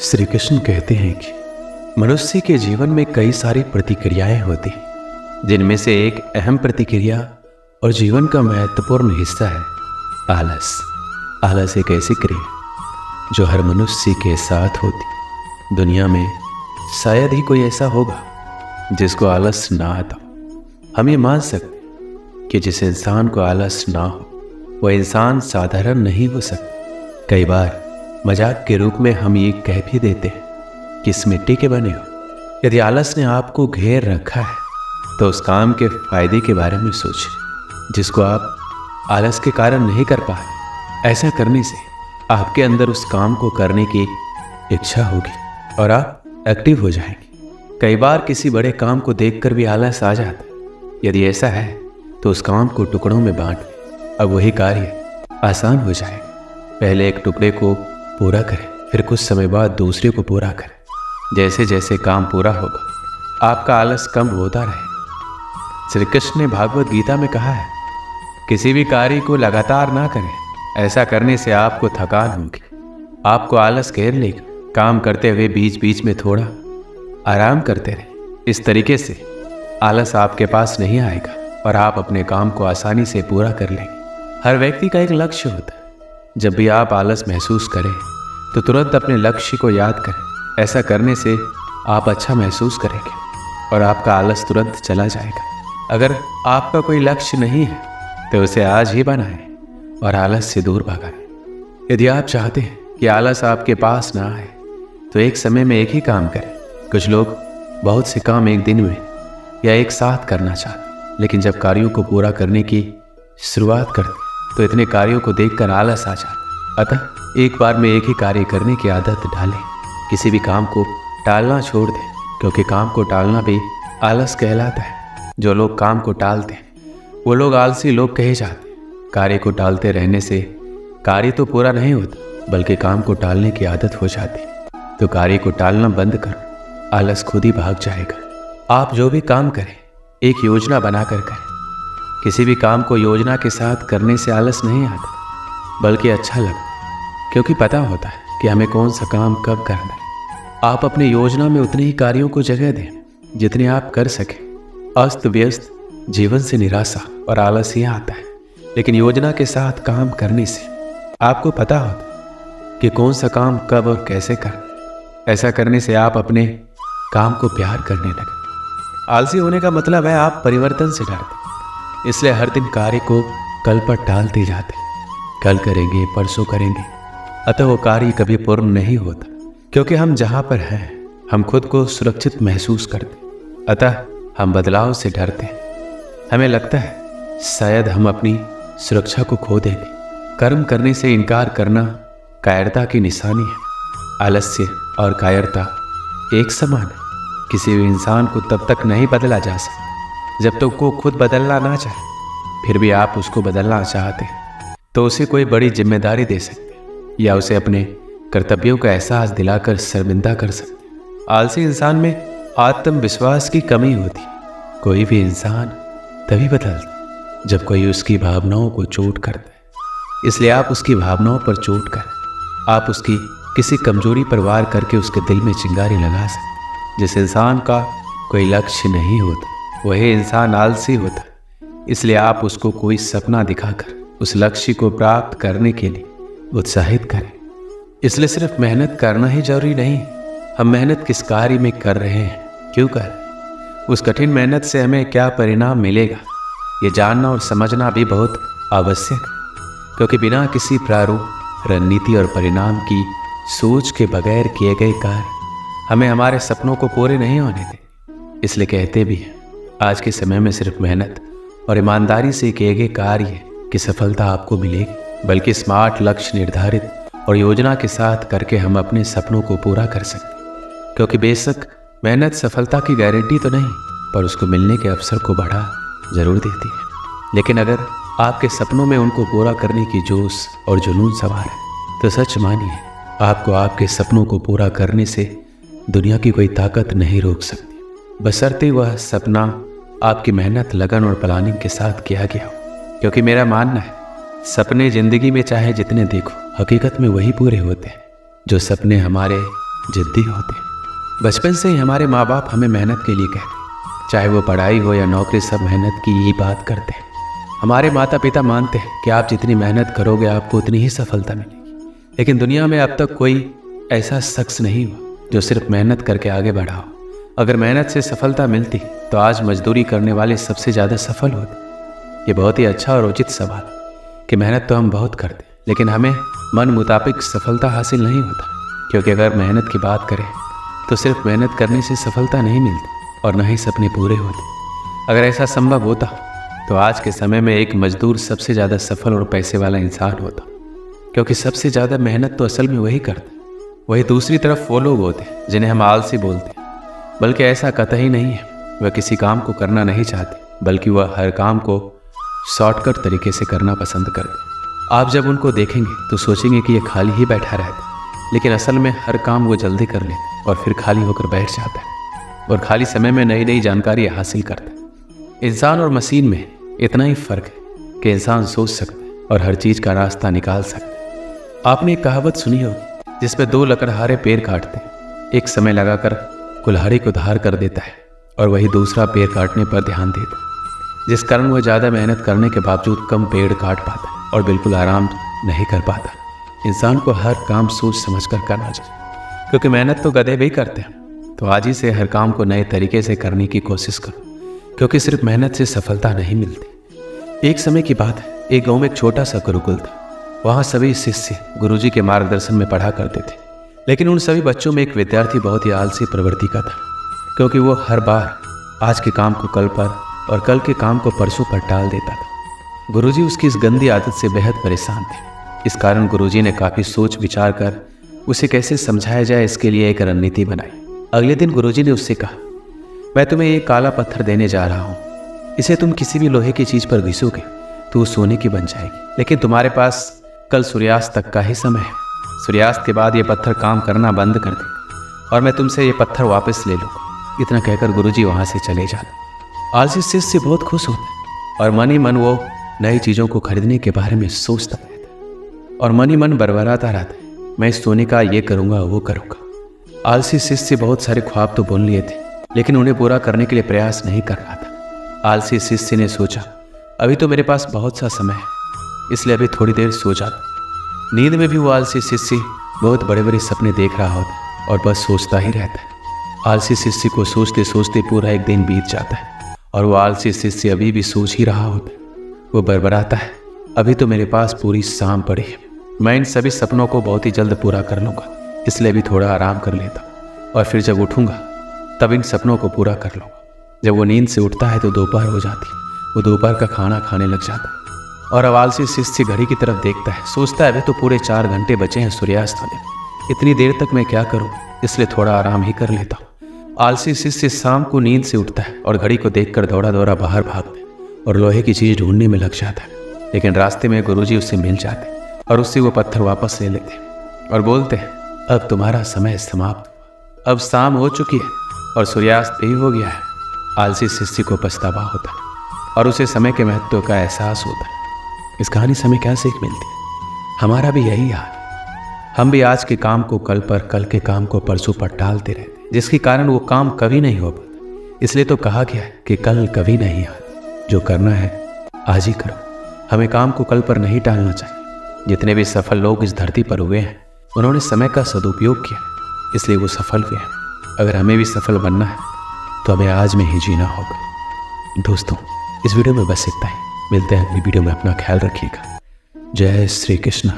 श्री कृष्ण कहते हैं कि मनुष्य के जीवन में कई सारी प्रतिक्रियाएं होती हैं, जिनमें से एक अहम प्रतिक्रिया और जीवन का महत्वपूर्ण हिस्सा है आलस। आलस एक ऐसी क्रिया जो हर मनुष्य के साथ होती। दुनिया में शायद ही कोई ऐसा होगा जिसको आलस ना आता। हम ये मान सकते कि जिस इंसान को आलस ना हो वह इंसान साधारण नहीं हो सकता। कई बार मजाक के रूप में हम ये कह भी देते हैं कि इस मिट्टी के बने हो। यदि आलस ने आपको घेर रखा है तो उस काम के फायदे के बारे में सोचिए जिसको आप आलस के कारण नहीं कर पा रहे। ऐसा करने से आपके अंदर उस काम को करने की इच्छा होगी और आप एक्टिव हो जाएंगे। कई बार किसी बड़े काम को देखकर भी आलस आ जाता है। यदि ऐसा है तो उस काम को टुकड़ों में बांट लें। अब वही कार्य आसान हो जाएगा। पहले एक टुकड़े को पूरा करें, फिर कुछ समय बाद दूसरे को पूरा करें। जैसे जैसे काम पूरा होगा आपका आलस कम होता रहेगा। श्री कृष्ण ने भागवत गीता में कहा है, किसी भी कार्य को लगातार ना करें। ऐसा करने से आपको थकान होगी, आपको आलस घेर लेगा। काम करते हुए बीच बीच में थोड़ा आराम करते रहें। इस तरीके से आलस आपके पास नहीं आएगा और आप अपने काम को आसानी से पूरा कर लेंगे। हर व्यक्ति का एक लक्ष्य होता है। जब भी आप आलस महसूस करें तो तुरंत अपने लक्ष्य को याद करें। ऐसा करने से आप अच्छा महसूस करेंगे और आपका आलस तुरंत चला जाएगा। अगर आपका कोई लक्ष्य नहीं है तो उसे आज ही बनाएं और आलस से दूर भगाएं। यदि आप चाहते हैं कि आलस आपके पास ना आए तो एक समय में एक ही काम करें। कुछ लोग बहुत से काम एक दिन में या एक साथ करना चाहते हैं, लेकिन जब कार्यों को पूरा करने की शुरुआत करते तो इतने कार्यों को देखकर आलस आ जाता। अतः एक बार में एक ही कार्य करने की आदत डालें। किसी भी काम को टालना छोड़ दें, क्योंकि काम को टालना भी आलस कहलाता है। जो लोग काम को टालते हैं वो लोग आलसी लोग कहे जाते हैं। कार्य को टालते रहने से कार्य तो पूरा नहीं होता, बल्कि काम को टालने की आदत हो जाती है। तो कार्य को टालना बंद करो, आलस खुद ही भाग जाएगा। आप जो भी काम करें एक योजना बनाकर करें। किसी भी काम को योजना के साथ करने से आलस नहीं आता, बल्कि अच्छा लगता, क्योंकि पता होता है कि हमें कौन सा काम कब करना है। आप अपनी योजना में उतने ही कार्यों को जगह दें जितने आप कर सकें। अस्त व्यस्त जीवन से निराशा और आलस ही आता है, लेकिन योजना के साथ काम करने से आपको पता होता है कि कौन सा काम कब और कैसे करना। ऐसा करने से आप अपने काम को प्यार करने लगे। आलसी होने का मतलब है आप परिवर्तन से डरते, इसलिए हर दिन कार्य को कल पर टालते जाते। कल करेंगे, परसों करेंगे, अतः वो कार्य कभी पूर्ण नहीं होता। क्योंकि हम जहाँ पर हैं हम खुद को सुरक्षित महसूस करते, अतः हम बदलाव से डरते हैं। हमें लगता है शायद हम अपनी सुरक्षा को खो देंगे। कर्म करने से इनकार करना कायरता की निशानी है। आलस्य और कायरता एक समान है। किसी भी इंसान को तब तक नहीं बदला जा सकता जब तक वो खुद बदलना ना चाहे। फिर भी आप उसको बदलना चाहते हैं तो उसे कोई बड़ी जिम्मेदारी दे सकते हैं या उसे अपने कर्तव्यों का एहसास दिलाकर शर्मिंदा कर सकते हैं। आलसी इंसान में आत्मविश्वास की कमी होती है। कोई भी इंसान तभी बदलता जब कोई उसकी भावनाओं को चोट करता है। इसलिए आप उसकी भावनाओं पर चोट करें। आप उसकी किसी कमजोरी पर वार करके उसके दिल में चिंगारी लगा सकते। जिस इंसान का कोई लक्ष्य नहीं होता वही इंसान आलसी होता है। इसलिए आप उसको कोई सपना दिखाकर उस लक्ष्य को प्राप्त करने के लिए उत्साहित करें। इसलिए सिर्फ मेहनत करना ही जरूरी नहीं। हम मेहनत किस कार्य में कर रहे हैं, क्यों कर रहे हैं, उस कठिन मेहनत से हमें क्या परिणाम मिलेगा, ये जानना और समझना भी बहुत आवश्यक है। क्योंकि बिना किसी प्रारूप, रणनीति और परिणाम की सोच के बगैर किए गए कार्य हमें हमारे सपनों को पूरे नहीं होने देते। इसलिए कहते भी हैं, आज के समय में सिर्फ मेहनत और ईमानदारी से किए गए कार्य की सफलता आपको मिलेगी, बल्कि स्मार्ट लक्ष्य निर्धारित और योजना के साथ करके हम अपने सपनों को पूरा कर सकते। क्योंकि बेशक मेहनत सफलता की गारंटी तो नहीं, पर उसको मिलने के अवसर को बढ़ा जरूर देती है। लेकिन अगर आपके सपनों में उनको पूरा करने की जोश और जुनून सवार है तो सच मानिए आपको आपके सपनों को पूरा करने से दुनिया की कोई ताकत नहीं रोक सकती, बशर्ते वह सपना आपकी मेहनत, लगन और प्लानिंग के साथ किया गया हो। क्योंकि मेरा मानना है सपने जिंदगी में चाहे जितने देखो, हकीकत में वही पूरे होते हैं जो सपने हमारे जिद्दी होते हैं। बचपन से ही हमारे माँ बाप हमें मेहनत के लिए कहते हैं, चाहे वो पढ़ाई हो या नौकरी, सब मेहनत की ही बात करते हैं। हमारे माता पिता मानते हैं कि आप जितनी मेहनत करोगे आपको उतनी ही सफलता मिलेगी। लेकिन दुनिया में अब तक कोई ऐसा शख्स नहीं हुआ जो सिर्फ मेहनत करके आगे बढ़ा हो। अगर मेहनत से सफलता मिलती तो आज मजदूरी करने वाले सबसे ज़्यादा सफल होते। ये बहुत ही अच्छा और उचित सवाल है कि मेहनत तो हम बहुत करते हैं लेकिन हमें मन मुताबिक सफलता हासिल नहीं होता। क्योंकि अगर मेहनत की बात करें तो सिर्फ मेहनत करने से सफलता नहीं मिलती और न ही सपने पूरे होते। अगर ऐसा संभव होता तो आज के समय में एक मजदूर सबसे ज़्यादा सफल और पैसे वाला इंसान होता। क्योंकि सबसे ज़्यादा मेहनत तो असल में वही करते। वही दूसरी तरफ वो लोग होते हैं जिन्हें हम आलसी बोलते हैं, बल्कि ऐसा कतई नहीं है। वह किसी काम को करना नहीं चाहते बल्कि वह हर काम को शॉर्टकट तरीके से करना पसंद करते। आप जब उनको देखेंगे तो सोचेंगे कि ये खाली ही बैठा रहता है, लेकिन असल में हर काम वो जल्दी कर लेते और फिर खाली होकर बैठ जाता है और खाली समय में नई नई जानकारी हासिल करता है। इंसान और मशीन में इतना ही फर्क है कि इंसान सोच सकता है और हर चीज़ का रास्ता निकाल सकता है। आपने एक कहावत सुनी होगी जिसमें दो लकड़हारे पेड़ काटते हैं, एक समय लगाकर कुल्हाड़ी को धार कर देता है और वही दूसरा पेड़ काटने पर ध्यान देता है, जिस कारण वह ज़्यादा मेहनत करने के बावजूद कम पेड़ काट पाता है और बिल्कुल आराम नहीं कर पाता। इंसान को हर काम सोच समझ कर करना चाहिए, क्योंकि मेहनत तो गधे भी करते हैं। तो आज ही से हर काम को नए तरीके से करने की कोशिश करो, क्योंकि सिर्फ मेहनत से सफलता नहीं मिलती। एक समय की बात है, एक गाँव में एक छोटा सा गुरुकुल था। वहाँ सभी शिष्य गुरुजी के मार्गदर्शन में पढ़ा करते थे। लेकिन उन सभी बच्चों में एक विद्यार्थी बहुत ही आलसी प्रवृत्ति का था, क्योंकि वो हर बार आज के काम को कल पर और कल के काम को परसों पर टाल देता था। गुरुजी उसकी इस गंदी आदत से बेहद परेशान थे। इस कारण गुरुजी ने काफ़ी सोच विचार कर उसे कैसे समझाया जाए इसके लिए एक रणनीति बनाई। अगले दिन गुरुजी ने उससे कहा, मैं तुम्हें एक काला पत्थर देने जा रहा हूँ, इसे तुम किसी भी लोहे की चीज़ पर घिसोगे तो वो सोने की बन जाएगी। लेकिन तुम्हारे पास कल सूर्यास्त तक का ही समय है। सूर्यास्त के बाद ये पत्थर काम करना बंद कर देगा और मैं तुमसे ये पत्थर वापस ले लूँगा। इतना कहकर गुरुजी वहाँ से चले जाते। आलसी शिष्य बहुत खुश होता है और मन ही मन वो नई चीज़ों को खरीदने के बारे में सोचता रहता है और मन ही मन बरबराता रहता है, मैं इस सोने का ये करूँगा वो करूँगा। आलसी शिष्य बहुत सारे ख्वाब तो बुन लिए थे लेकिन उन्हें पूरा करने के लिए प्रयास नहीं कर रहा था। आलसी शिष्य ने सोचा, अभी तो मेरे पास बहुत सा समय है, इसलिए अभी थोड़ी देर सो जाता। नींद में भी वो आलसी शिष्य बहुत बड़े बड़े सपने देख रहा होता और बस सोचता ही रहता है। आलसी शिष्य को सोचते सोचते पूरा एक दिन बीत जाता है और वो आलसी शिष्य अभी भी सोच ही रहा होता है। वो बरबराता है, अभी तो मेरे पास पूरी शाम पड़ी है, मैं इन सभी सपनों को बहुत ही जल्द पूरा कर लूँगा, इसलिए अभी थोड़ा आराम कर लेता और फिर जब उठूँगा तब इन सपनों को पूरा कर लूँगा। जब वो नींद से उठता है तो दोपहर हो जाती है। वो दोपहर का खाना खाने लग जाता है और अब आलसी शिष्य घड़ी की तरफ देखता है, सोचता है अभी तो पूरे 4 घंटे बचे हैं सूर्यास्त होने में, इतनी देर तक मैं क्या करूँ, इसलिए थोड़ा आराम ही कर लेता हूँ। आलसी शिष्य शाम को नींद से उठता है और घड़ी को देखकर दौड़ा दौड़ा बाहर भागता है और लोहे की चीज़ ढूंढने में लग जाता है। लेकिन रास्ते में गुरुजी उससे मिल जाते हैं और उससे वो पत्थर वापस ले लेते हैं और बोलते हैं, अब तुम्हारा समय समाप्त हुआ, अब शाम हो चुकी है और सूर्यास्त भी हो गया है। आलसी शिष्य को पछतावा होता है और उसे समय के महत्व का एहसास होता है। इस कहानी से हमें क्या सीख मिलती है? हमारा भी यही हाल है। हम भी आज के काम को कल पर, कल के काम को परसों पर टालते रहते हैं, जिसके कारण वो काम कभी नहीं हो पाता। इसलिए तो कहा गया है कि कल कभी नहीं आता, जो करना है आज ही करो। हमें काम को कल पर नहीं टालना चाहिए। जितने भी सफल लोग इस धरती पर हुए हैं उन्होंने समय का सदुपयोग किया, इसलिए वो सफल हुए हैं। अगर हमें भी सफल बनना है तो हमें आज में ही जीना होगा। दोस्तों, इस वीडियो में बस इतना ही। मिलते हैं अगली वीडियो में। अपना ख्याल रखिएगा। जय श्री कृष्ण।